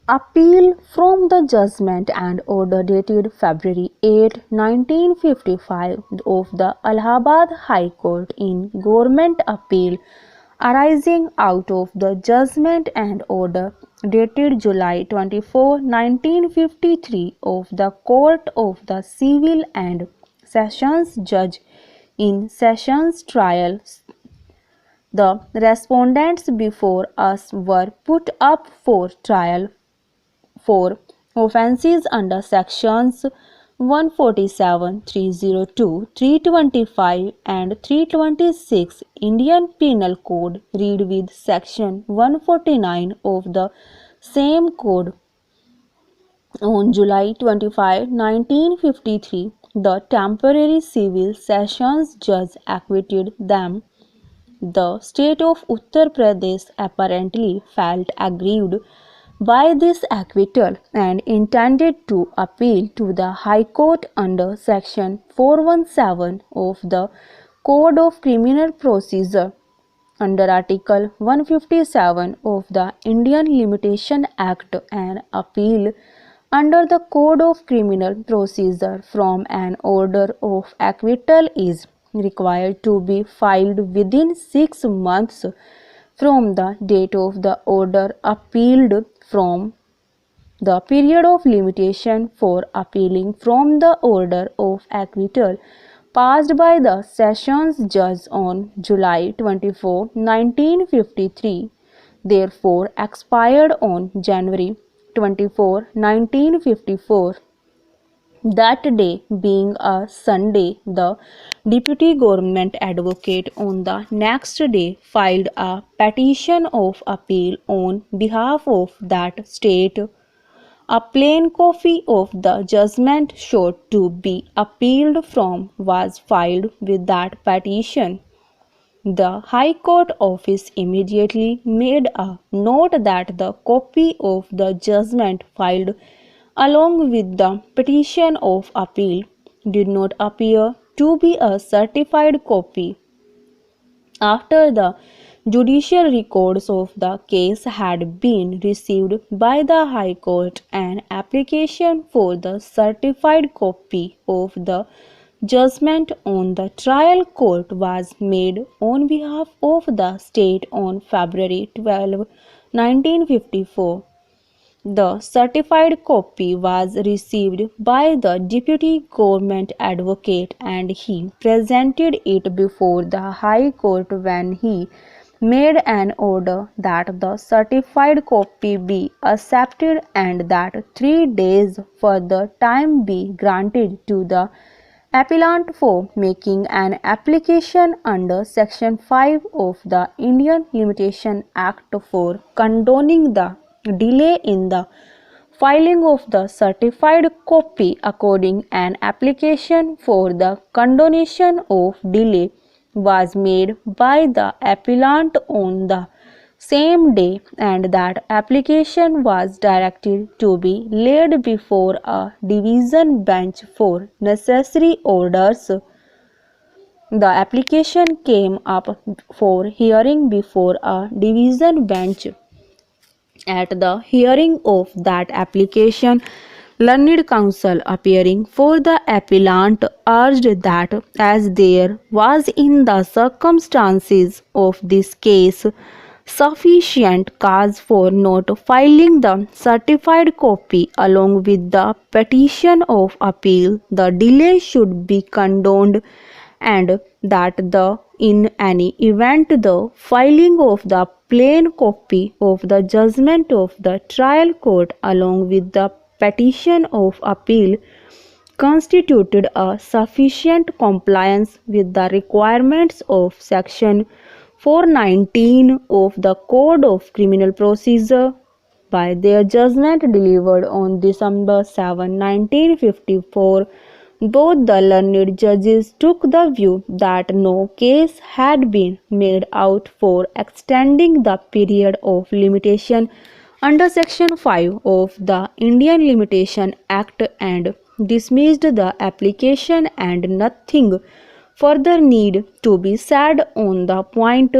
appeal from the judgment and order dated February 8, 1955 of the Allahabad High Court in government appeal arising out of the judgment and order dated July 24, 1953 of the Court of the Civil and Sessions Judge in Sessions Trial. The respondents before us were put up for trial for offences under sections 147, 302, 325 and 326 Indian Penal Code read with section 149 of the same code. On July 25, 1953, the temporary civil sessions judge acquitted them. The state of Uttar Pradesh apparently felt aggrieved by this acquittal and intended to appeal to the High Court under Section 417 of the Code of Criminal Procedure. Under Article 157 of the Indian Limitation Act, an appeal under the Code of Criminal Procedure from an order of acquittal is required to be filed within 6 months from the date of the order appealed from. The period of limitation for appealing from the order of acquittal passed by the Sessions Judge on July 24, 1953, therefore expired on January 24, 1954. That day being a Sunday, the deputy government advocate on the next day filed a petition of appeal on behalf of that state. A plain copy of the judgment sought to be appealed from was filed with that petition. The High Court office immediately made a note that the copy of the judgment filed along with the petition of appeal did not appear to be a certified copy. After the judicial records of the case had been received by the High Court, an application for the certified copy of the judgment on the trial court was made on behalf of the state on February 12, 1954. The certified copy was received by the deputy government advocate and he presented it before the High Court when he made an order that the certified copy be accepted and that 3 days further time be granted to the appellant for making an application under Section 5 of the Indian Limitation Act for condoning the delay in the filing of the certified copy. According, an application for the condonation of delay was made by the appellant on the same day and that application was directed to be laid before a division bench for necessary orders. The application came up for hearing before a division bench. At the hearing of that application, learned counsel appearing for the appellant urged that as there was in the circumstances of this case sufficient cause for not filing the certified copy along with the petition of appeal, the delay should be condoned and that in any event the filing of the plain copy of the judgment of the trial court along with the petition of appeal constituted a sufficient compliance with the requirements of section 419 of the Code of Criminal Procedure. By their judgment delivered on December 7, 1954, both the learned judges took the view that no case had been made out for extending the period of limitation under Section 5 of the Indian Limitation Act and dismissed the application and nothing further need to be said on the point.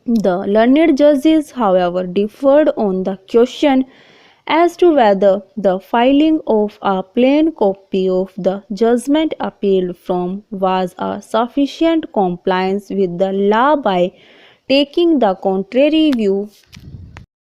The learned judges, however, differed on the question as to whether the filing of a plain copy of the judgment appealed from was a sufficient compliance with the law by taking the contrary view,